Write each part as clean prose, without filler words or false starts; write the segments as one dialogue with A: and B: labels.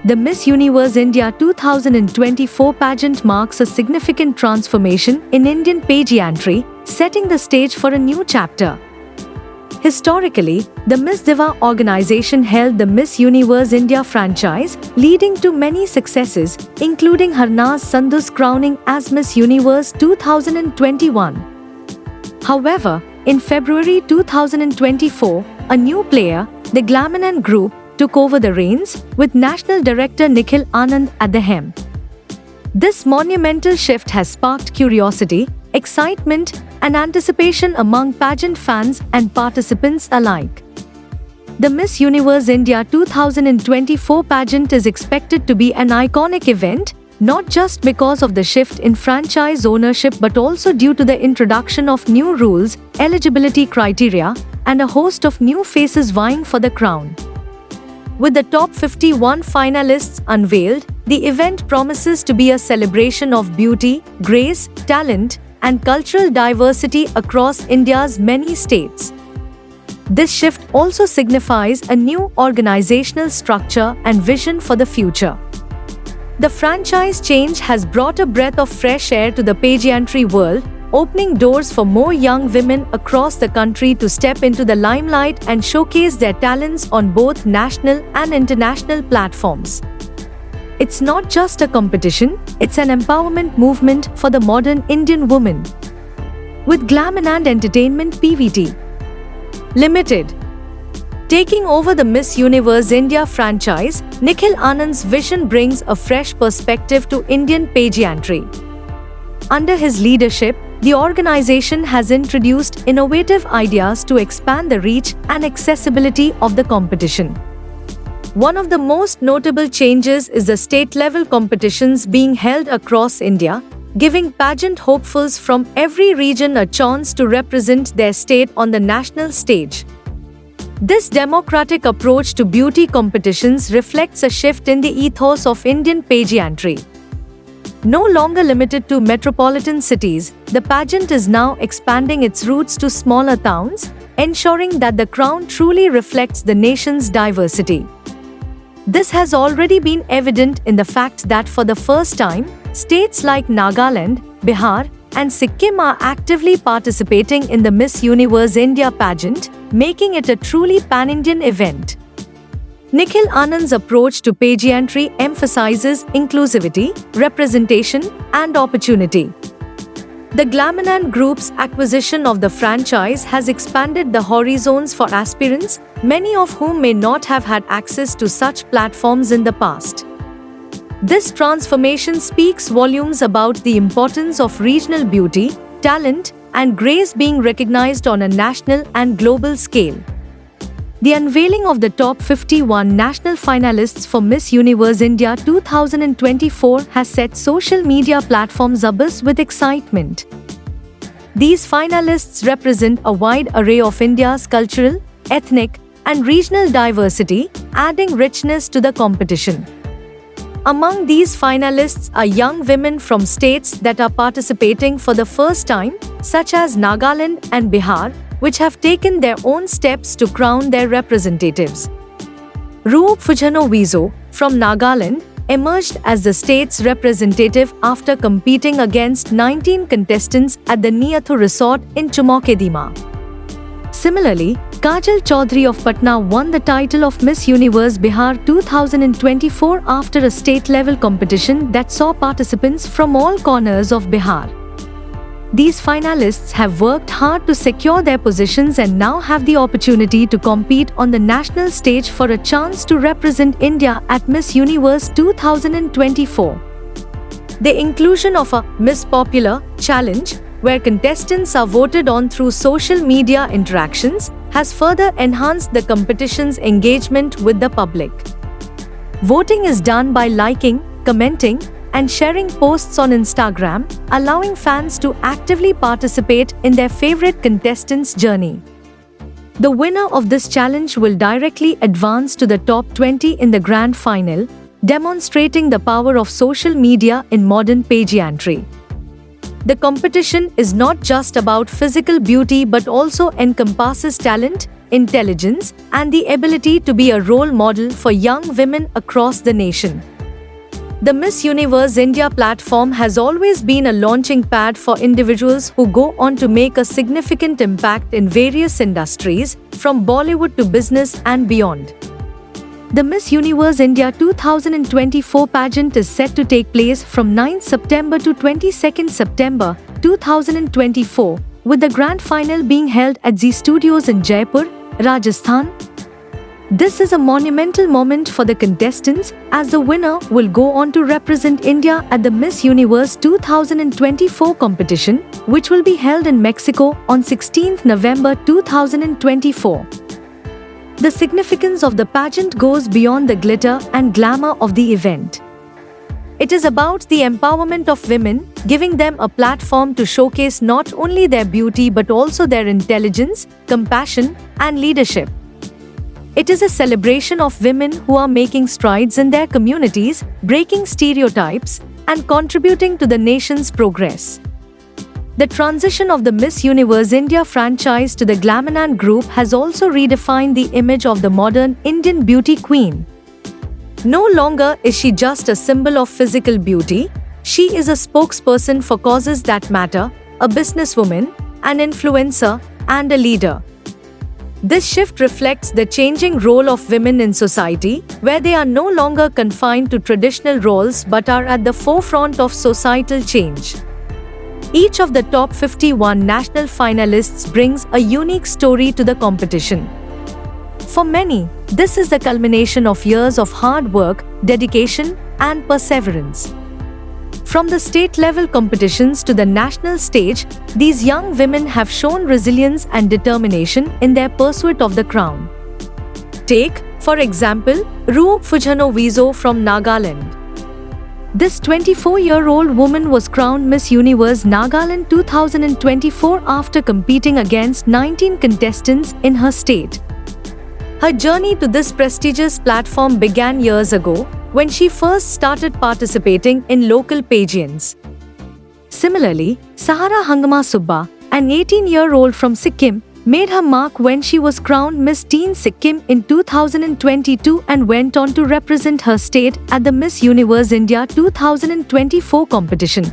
A: the Miss Universe India 2024 pageant marks a significant transformation in Indian pageantry, setting the stage for a new chapter. Historically, the Miss Diva organization held the Miss Universe India franchise, leading to many successes, including Harnaaz Sandhu's crowning as Miss Universe 2021. However, in February 2024, a new player, the Glamour Group, took over the reins, with National Director Nikhil Anand at the helm. This monumental shift has sparked curiosity, excitement, and anticipation among pageant fans and participants alike. The Miss Universe India 2024 pageant is expected to be an iconic event, not just because of the shift in franchise ownership but also due to the introduction of new rules, eligibility criteria, and a host of new faces vying for the crown. With the top 51 finalists unveiled, the event promises to be a celebration of beauty, grace, talent, and cultural diversity across India's many states. This shift also signifies a new organizational structure and vision for the future. The franchise change has brought a breath of fresh air to the pageantry world, opening doors for more young women across the country to step into the limelight and showcase their talents on both national and international platforms. It's not just a competition, it's an empowerment movement for the modern Indian woman. With Glamour and Entertainment Pvt. Limited taking over the Miss Universe India franchise, Nikhil Anand's vision brings a fresh perspective to Indian pageantry. Under his leadership, the organization has introduced innovative ideas to expand the reach and accessibility of the competition. One of the most notable changes is the state-level competitions being held across India, giving pageant hopefuls from every region a chance to represent their state on the national stage. This democratic approach to beauty competitions reflects a shift in the ethos of Indian pageantry. No longer limited to metropolitan cities, the pageant is now expanding its roots to smaller towns, ensuring that the crown truly reflects the nation's diversity. This has already been evident in the fact that for the first time, states like Nagaland, Bihar, and Sikkim are actively participating in the Miss Universe India pageant, making it a truly pan-Indian event. Nikhil Anand's approach to pageantry emphasizes inclusivity, representation, and opportunity. The Glamour Group's acquisition of the franchise has expanded the horizons for aspirants, many of whom may not have had access to such platforms in the past. This transformation speaks volumes about the importance of regional beauty, talent, and grace being recognized on a national and global scale. The unveiling of the top 51 national finalists for Miss Universe India 2024 has set social media platforms abuzz with excitement. These finalists represent a wide array of India's cultural, ethnic, and regional diversity, adding richness to the competition. Among these finalists are young women from states that are participating for the first time, such as Nagaland and Bihar, which have taken their own steps to crown their representatives. Roop Fujanovizo, from Nagaland, emerged as the state's representative after competing against 19 contestants at the Niyathu Resort in Chumokedima. Similarly, Kajal Chaudhary of Patna won the title of Miss Universe Bihar 2024 after a state-level competition that saw participants from all corners of Bihar. These finalists have worked hard to secure their positions and now have the opportunity to compete on the national stage for a chance to represent India at Miss Universe 2024. The inclusion of a Miss Popular challenge, where contestants are voted on through social media interactions, has further enhanced the competition's engagement with the public. Voting is done by liking, commenting, and sharing posts on Instagram, allowing fans to actively participate in their favorite contestants' journey. The winner of this challenge will directly advance to the top 20 in the grand final, demonstrating the power of social media in modern pageantry. The competition is not just about physical beauty but also encompasses talent, intelligence, and the ability to be a role model for young women across the nation. The Miss Universe India platform has always been a launching pad for individuals who go on to make a significant impact in various industries, from Bollywood to business and beyond. The Miss Universe India 2024 pageant is set to take place from 9 September to 22 September 2024, with the grand final being held at Zee Studios in Jaipur, Rajasthan. This is a monumental moment for the contestants, as the winner will go on to represent India at the Miss Universe 2024 competition, which will be held in Mexico on 16 November 2024. The significance of the pageant goes beyond the glitter and glamour of the event. It is about the empowerment of women, giving them a platform to showcase not only their beauty but also their intelligence, compassion, and leadership. It is a celebration of women who are making strides in their communities, breaking stereotypes, and contributing to the nation's progress. The transition of the Miss Universe India franchise to the Glamonan Group has also redefined the image of the modern Indian beauty queen. No longer is she just a symbol of physical beauty, she is a spokesperson for causes that matter, a businesswoman, an influencer, and a leader. This shift reflects the changing role of women in society, where they are no longer confined to traditional roles but are at the forefront of societal change. Each of the top 51 national finalists brings a unique story to the competition. For many, this is the culmination of years of hard work, dedication, and perseverance. From the state-level competitions to the national stage, these young women have shown resilience and determination in their pursuit of the crown. Take, for example, Ru Fujanovizo from Nagaland. This 24-year-old woman was crowned Miss Universe Nagaland 2024 after competing against 19 contestants in her state. Her journey to this prestigious platform began years ago, when she first started participating in local pageants. Similarly, Sahara Hangama Subba, an 18-year-old from Sikkim, made her mark when she was crowned Miss Teen Sikkim in 2022 and went on to represent her state at the Miss Universe India 2024 competition.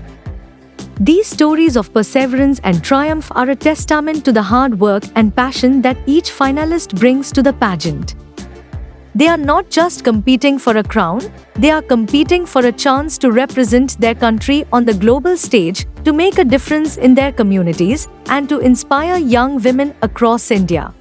A: These stories of perseverance and triumph are a testament to the hard work and passion that each finalist brings to the pageant. They are not just competing for a crown, they are competing for a chance to represent their country on the global stage, to make a difference in their communities, and to inspire young women across India.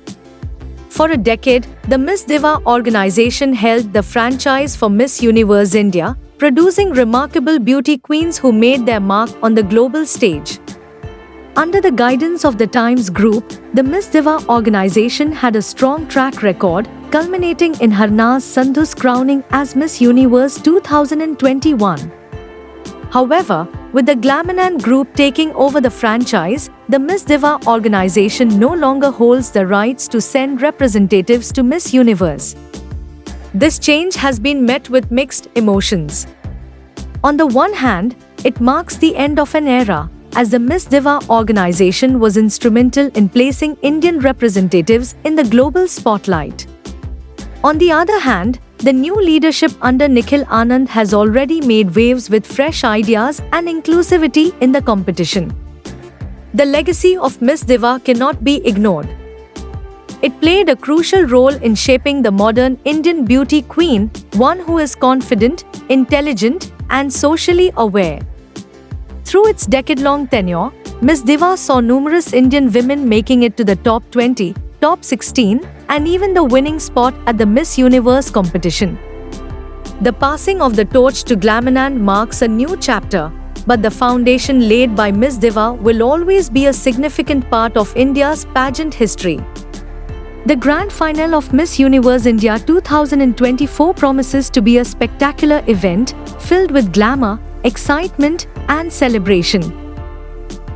A: For a decade, the Miss Diva organization held the franchise for Miss Universe India, producing remarkable beauty queens who made their mark on the global stage. Under the guidance of the Times Group, the Miss Diva organization had a strong track record, culminating in Harnaaz Sandhu's crowning as Miss Universe 2021. However, with the Glamonan Group taking over the franchise, the Miss Diva organization no longer holds the rights to send representatives to Miss Universe. This change has been met with mixed emotions. On the one hand, it marks the end of an era, as the Miss Diva organization was instrumental in placing Indian representatives in the global spotlight. On the other hand, the new leadership under Nikhil Anand has already made waves with fresh ideas and inclusivity in the competition. The legacy of Miss Diva cannot be ignored. It played a crucial role in shaping the modern Indian beauty queen, one who is confident, intelligent, and socially aware. Through its decade-long tenure, Miss Diva saw numerous Indian women making it to the top 20, top 16, and even the winning spot at the Miss Universe competition. The passing of the torch to Glamonan marks a new chapter, but the foundation laid by Miss Diva will always be a significant part of India's pageant history. The grand final of Miss Universe India 2024 promises to be a spectacular event filled with glamour, excitement, and celebration.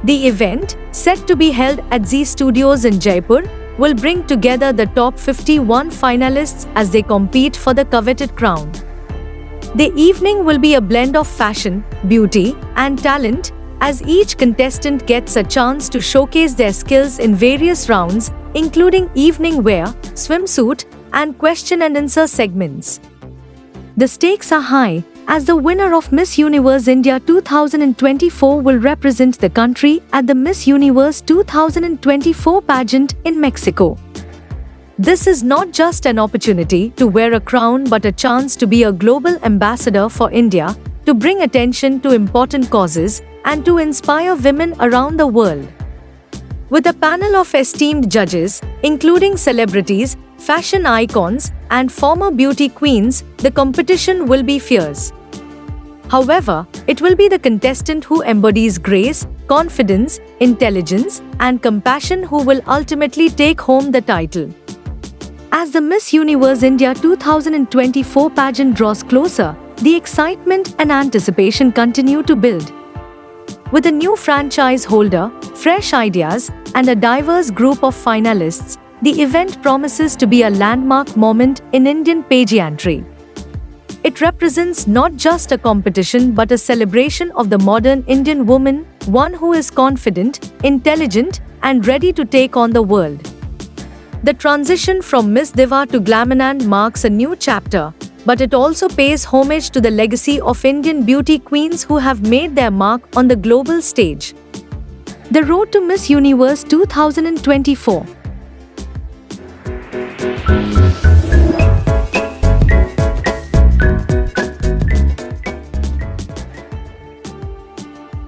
A: The event, set to be held at Zee Studios in Jaipur, will bring together the top 51 finalists as they compete for the coveted crown. The evening will be a blend of fashion, beauty, and talent, as each contestant gets a chance to showcase their skills in various rounds, including evening wear, swimsuit, and question and answer segments. The stakes are high, as the winner of Miss Universe India 2024 will represent the country at the Miss Universe 2024 pageant in Mexico. This is not just an opportunity to wear a crown but a chance to be a global ambassador for India, to bring attention to important causes, and to inspire women around the world. With a panel of esteemed judges, including celebrities, fashion icons, and former beauty queens, the competition will be fierce. However, it will be the contestant who embodies grace, confidence, intelligence, and compassion who will ultimately take home the title. As the Miss Universe India 2024 pageant draws closer, the excitement and anticipation continue to build. With a new franchise holder, fresh ideas, and a diverse group of finalists, the event promises to be a landmark moment in Indian pageantry. It represents not just a competition but a celebration of the modern Indian woman, one who is confident, intelligent, and ready to take on the world. The transition from Miss Diva to Glamourland marks a new chapter, but it also pays homage to the legacy of Indian beauty queens who have made their mark on the global stage. The road to Miss Universe 2024.